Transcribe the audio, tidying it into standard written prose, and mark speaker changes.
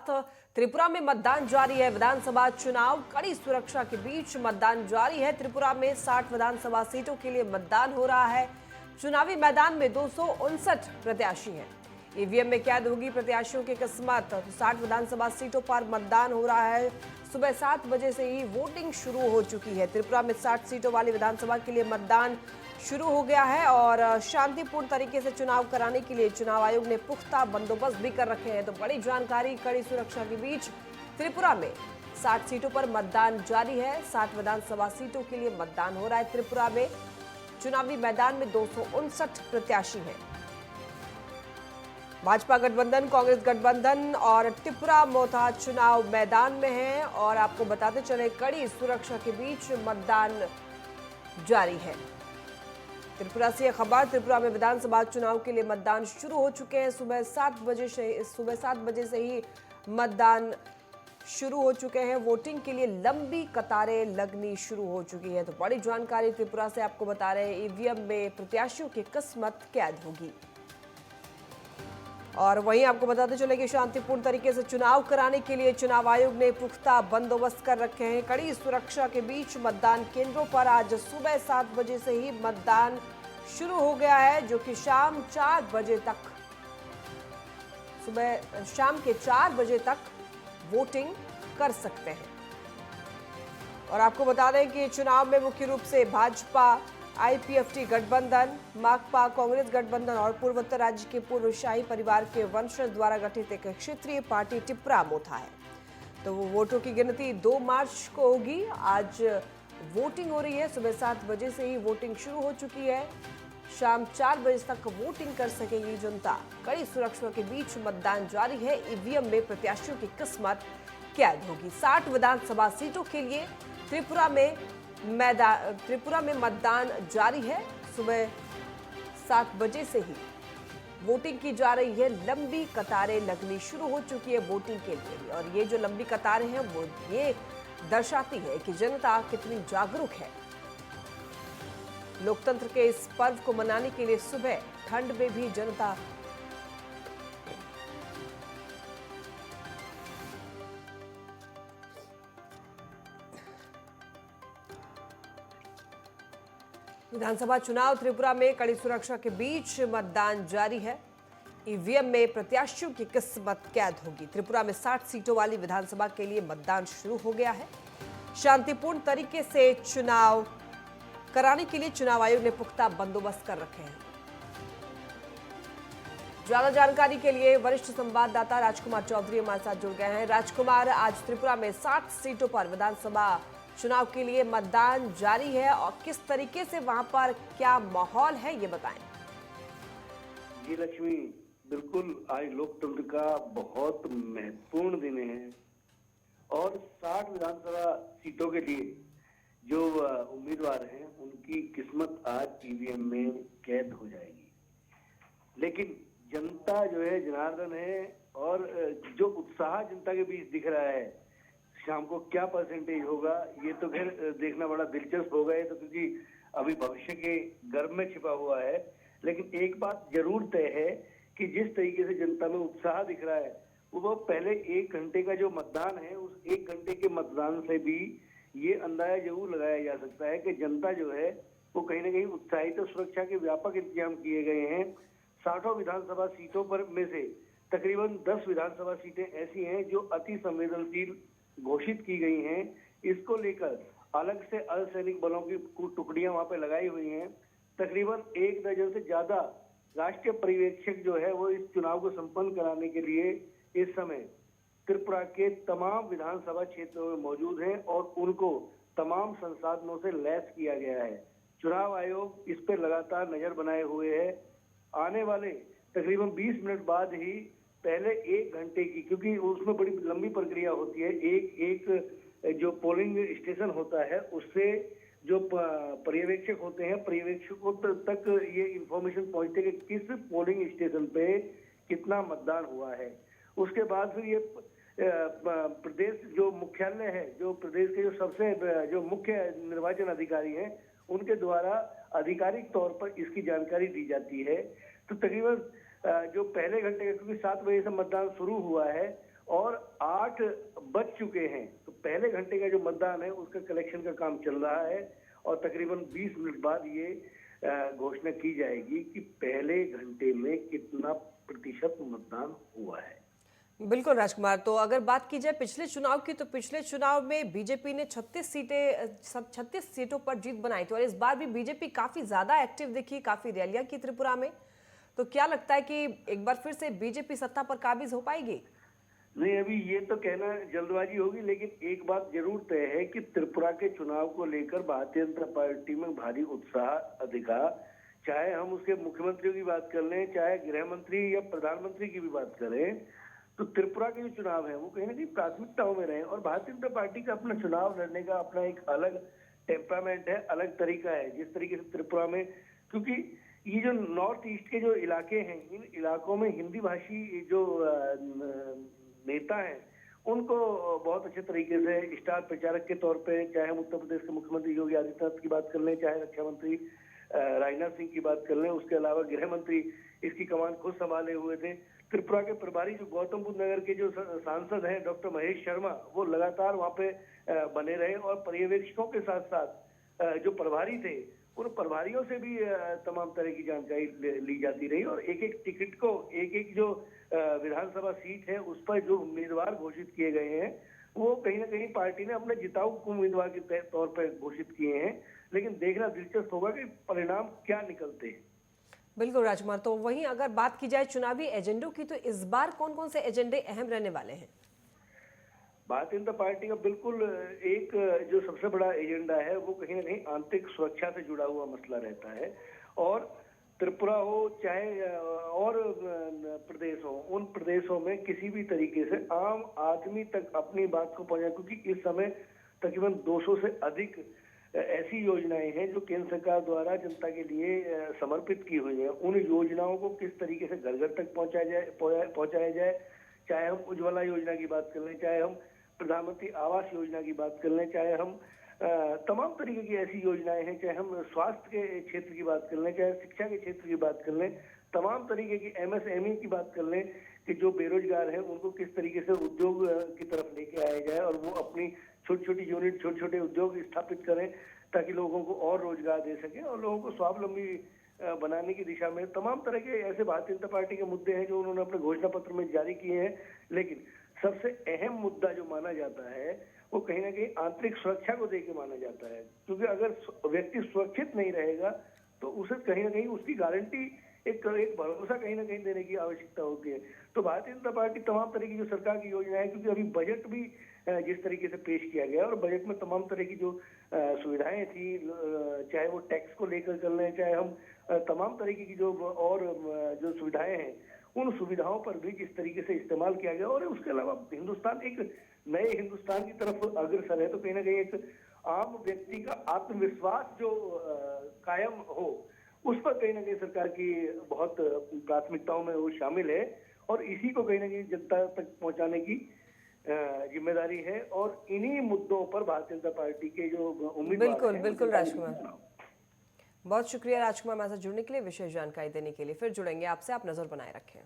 Speaker 1: साथ त्रिपुरा में मतदान जारी है। विधानसभा चुनाव कड़ी सुरक्षा के बीच मतदान जारी है। त्रिपुरा में 60 विधानसभा सीटों के लिए मतदान हो रहा है। चुनावी मैदान में 259 प्रत्याशी हैं। ईवीएम में कैद होगी प्रत्याशियों की किस्मत। 60 विधानसभा सीटों पर मतदान हो रहा है। सुबह 7 बजे से ही वोटिंग शुरू हो चुकी है। त्रिपुरा में 60 सीटों वाली विधानसभा के लिए मतदान शुरू हो गया है और शांतिपूर्ण तरीके से चुनाव कराने के लिए चुनाव आयोग ने पुख्ता बंदोबस्त भी कर रखे हैं। तो बड़ी जानकारी, कड़ी सुरक्षा के बीच त्रिपुरा में 60 सीटों पर मतदान जारी है। 60 विधानसभा सीटों के लिए मतदान हो रहा है। त्रिपुरा में चुनावी मैदान में 259 प्रत्याशी हैं। भाजपा गठबंधन, कांग्रेस गठबंधन और त्रिपुरा मोथा चुनाव मैदान में हैं और आपको बताते चले कड़ी सुरक्षा के बीच मतदान जारी है। त्रिपुरा से खबर, त्रिपुरा में विधानसभा चुनाव के लिए मतदान शुरू हो चुके हैं। सुबह 7 बजे से ही मतदान शुरू हो चुके हैं। वोटिंग के लिए लंबी कतारें लगनी शुरू हो चुकी है। तो बड़ी जानकारी त्रिपुरा से आपको बता रहे हैं। ईवीएम में प्रत्याशियों की किस्मत कैद होगी। और वहीं आपको बताते चले कि शांतिपूर्ण तरीके से चुनाव कराने के लिए चुनाव आयोग ने पुख्ता बंदोबस्त कर रखे हैं। कड़ी सुरक्षा के बीच मतदान केंद्रों पर आज सुबह 7 बजे से ही मतदान शुरू हो गया है, जो कि शाम के 4 बजे तक वोटिंग कर सकते हैं। और आपको बता दें कि चुनाव में मुख्य रूप से भाजपा, आईपीएफटी गठबंधन, माकपा, कांग्रेस गठबंधन और पूर्वोत्तर राज्य के पूर्व शाही परिवार के वंशज द्वारा गठित एक क्षेत्रीय पार्टी त्रिपुरा मोथा है। तो वो वोटों की गिनती 2 मार्च को होगी। आज वोटिंग हो रही है। सुबह 7 बजे से ही वोटिंग शुरू हो चुकी है। शाम 4 बजे तक वोटिंग कर सकेगी जनता। कड़ी सुरक्षा के बीच मतदान जारी है। ईवीएम में प्रत्याशियों की किस्मत कैद होगी। 60 विधानसभा सीटों के लिए त्रिपुरा में मतदान जारी है। सुबह 7 बजे से ही वोटिंग की जा रही है। लंबी कतारें लगनी शुरू हो चुकी है वोटिंग के लिए और ये जो लंबी कतारें हैं वो ये दर्शाती है कि जनता कितनी जागरूक है। लोकतंत्र के इस पर्व को मनाने के लिए सुबह ठंड में भी जनता विधानसभा चुनाव त्रिपुरा में कड़ी सुरक्षा के बीच मतदान जारी है। ईवीएम में प्रत्याशियों की किस्मत कैद होगी। त्रिपुरा में 60 सीटों वाली विधानसभा के लिए मतदान शुरू हो गया है। शांतिपूर्ण तरीके से चुनाव कराने के लिए चुनाव आयोग ने पुख्ता बंदोबस्त कर रखे हैं। ज्यादा जानकारी के लिए वरिष्ठ संवाददाता राजकुमार चौधरी हमारे साथ जुड़ गए हैं। राजकुमार, आज त्रिपुरा में 60 सीटों पर विधानसभा चुनाव के लिए मतदान जारी है और किस तरीके से वहां पर क्या माहौल है ये बताएं।
Speaker 2: जी लक्ष्मी, बिल्कुल आज लोकतंत्र का बहुत महत्वपूर्ण दिन है और 60 विधानसभा सीटों के लिए जो उम्मीदवार हैं उनकी किस्मत आज ईवीएम में कैद हो जाएगी। लेकिन जनता जो है जनार्दन है और जो उत्साह जनता के बीच दिख रहा है, शाम को क्या परसेंटेज होगा ये तो फिर देखना बड़ा दिलचस्प होगा। ये तो क्योंकि अभी भविष्य के गर्भ में छिपा हुआ है। लेकिन एक बात जरूर तय है कि जिस तरीके से जनता में उत्साह दिख रहा है वो पहले 1 घंटे का जो मतदान है उस 1 घंटे के मतदान से भी ये अंदाजा जरूर लगाया जा सकता है कि जनता जो है वो कहीं ना कहीं उत्साहित। तो सुरक्षा के व्यापक इंतजाम किए गए हैं। 60 विधानसभा सीटों पर में से तकरीबन 10 विधानसभा सीटें ऐसी हैं जो अति संवेदनशील घोषित की गई हैं। इसको लेकर अलग से अर्धसैनिक बलों की टुकड़ियां वहां पे लगाई हुई हैं। तकरीबन 1 दर्जन से ज्यादा राष्ट्रीय पर्यवेक्षक जो है वो इस चुनाव को संपन्न कराने के लिए इस समय त्रिपुरा के तमाम विधानसभा क्षेत्रों में मौजूद हैं और उनको तमाम संसाधनों से लैस किया गया है। चुनाव आयोग इस पर लगातार नजर बनाए हुए है। आने वाले तकरीबन 20 मिनट बाद ही पहले 1 घंटे की, क्योंकि उसमें बड़ी लंबी प्रक्रिया होती है, एक जो पोलिंग स्टेशन होता है उससे जो पर्यवेक्षक होते हैं पर्यवेक्षकों तक ये इंफॉर्मेशन पहुंचती है कि किस पोलिंग स्टेशन पे कितना मतदान हुआ है। उसके बाद फिर ये प्रदेश जो मुख्यालय है, जो प्रदेश के जो सबसे जो मुख्य निर्वाचन अधिकारी हैं उनके द्वारा आधिकारिक तौर पर इसकी जानकारी दी जाती है। तो तकरीबन जो पहले घंटे, क्योंकि 7 बजे से मतदान शुरू हुआ है और 8 बज चुके हैं, तो पहले घंटे का जो मतदान है उसका कलेक्शन का काम चल रहा है और तकरीबन 20 मिनट बाद ये घोषणा की जाएगी कि पहले घंटे में कितना प्रतिशत मतदान हुआ है।
Speaker 1: बिल्कुल राजकुमार, तो अगर बात की जाए पिछले चुनाव की, तो पिछले चुनाव में बीजेपी ने 36 सीटों पर जीत बनाई थी और इस बार भी बीजेपी काफी ज्यादा एक्टिव दिखी, काफी रैलियां की त्रिपुरा में। तो क्या लगता है कि एक बार फिर से बीजेपी सत्ता पर काबिज हो पाएगी?
Speaker 2: नहीं, अभी ये तो कहना जल्दबाजी होगी, लेकिन एक बात जरूर तय है कि त्रिपुरा के चुनाव को लेकर भारतीय जनता पार्टी में भारी उत्साह अधिका। चाहे हम उसके मुख्यमंत्रियों की बात कर लें, चाहे गृह मंत्री या प्रधानमंत्री की भी बात करें, तो त्रिपुरा के जो चुनाव है वो कहीं ना कहीं प्राथमिकताओं में रहे। और भारतीय जनता पार्टी का अपना चुनाव लड़ने का अपना एक अलग टेम्परामेंट है, अलग तरीका है। जिस तरीके से त्रिपुरा में, क्योंकि ये जो नॉर्थ ईस्ट के जो इलाके हैं, इन इलाकों में हिंदी भाषी जो नेता हैं उनको बहुत अच्छे तरीके से स्टार प्रचारक के तौर पे, चाहे हम उत्तर प्रदेश के मुख्यमंत्री योगी आदित्यनाथ की बात कर लें, चाहे रक्षा मंत्री राजनाथ सिंह की बात कर लें, उसके अलावा गृह मंत्री इसकी कमान खुद संभाले हुए थे। त्रिपुरा के प्रभारी जो गौतम बुद्ध नगर के जो सांसद हैं डॉक्टर महेश शर्मा, वो लगातार वहाँ पे बने रहे और पर्यवेक्षकों के साथ साथ जो प्रभारी थे उन प्रभारियों से भी तमाम तरह की जानकारी ली जाती रही और एक एक टिकट को, एक एक जो विधानसभा सीट है उस पर जो उम्मीदवार घोषित किए गए हैं वो कहीं ना कहीं पार्टी ने अपने जिताऊ उम्मीदवार के तौर पर घोषित किए हैं। लेकिन देखना दिलचस्प होगा कि परिणाम क्या निकलते हैं।
Speaker 1: बिल्कुल राजकुमार, तो वहीं अगर बात की जाए चुनावी एजेंडों की, तो इस बार कौन कौन से एजेंडे अहम रहने वाले हैं?
Speaker 2: भारतीय जनता पार्टी का बिल्कुल एक जो सबसे बड़ा एजेंडा है वो कहीं ना कहीं आंतरिक सुरक्षा से जुड़ा हुआ मसला रहता है। और त्रिपुरा हो चाहे और प्रदेश हो, उन प्रदेशों में किसी भी तरीके से आम आदमी तक अपनी बात को पहुंचाए, क्योंकि इस समय तकरीबन 200 से अधिक ऐसी योजनाएं हैं जो केंद्र सरकार द्वारा जनता के लिए समर्पित की हुई है। उन योजनाओं को किस तरीके से घर घर तक पहुंचाया जाए, चाहे हम उज्ज्वला योजना की बात कर लें, चाहे हम प्रधानमंत्री आवास योजना की बात कर लें, चाहे हम तमाम तरीके की ऐसी योजनाएं हैं, चाहे हम स्वास्थ्य के क्षेत्र की बात कर लें, चाहे शिक्षा के क्षेत्र की बात कर लें, तमाम तरीके की एमएसएमई की बात कर लें कि जो बेरोजगार हैं उनको किस तरीके से उद्योग की तरफ लेके आया जाए और वो अपनी छोटी छोटी यूनिट, छोटे छोटे उद्योग स्थापित करें ताकि लोगों को और रोजगार दे सकें और लोगों को स्वावलंबी बनाने की दिशा में तमाम तरह के ऐसे भारतीय जनता पार्टी के मुद्दे हैं जो उन्होंने अपने घोषणा पत्र में जारी किए हैं। लेकिन सबसे अहम मुद्दा जो माना जाता है वो कहीं ना कहीं आंतरिक सुरक्षा को देके माना जाता है, क्योंकि अगर व्यक्ति सुरक्षित नहीं रहेगा तो उसे कहीं ना कहीं उसकी गारंटी एक भरोसा कहीं ना कहीं देने की आवश्यकता होती है। तो भारतीय जनता पार्टी तमाम तरह की जो सरकार की योजना है, क्योंकि अभी बजट भी जिस तरीके से पेश किया गया और बजट में तमाम तरह की जो सुविधाएं थी, चाहे वो टैक्स को लेकर कर लें, चाहे हम तमाम तरीके की जो और जो सुविधाएं हैं उन सुविधाओं पर भी जिस तरीके से इस्तेमाल किया गया और उसके अलावा हिंदुस्तान एक नए हिंदुस्तान की तरफ अग्रसर है, तो कहीं ना कहीं एक आम व्यक्ति का आत्मविश्वास जो कायम हो उस पर कहीं ना कहीं सरकार की बहुत प्राथमिकताओं में वो शामिल है और इसी को कहीं ना कहीं जनता तक पहुंचाने की जिम्मेदारी है। और इन्हीं मुद्दों पर भारतीय जनता पार्टी के जो उम्मीदवार
Speaker 1: बिल्कुल राजकुमार, बहुत शुक्रिया राजकुमार हमारे साथ जुड़ने के लिए, विशेष जानकारी देने के लिए। फिर जुड़ेंगे आपसे, आप नजर बनाए रखें।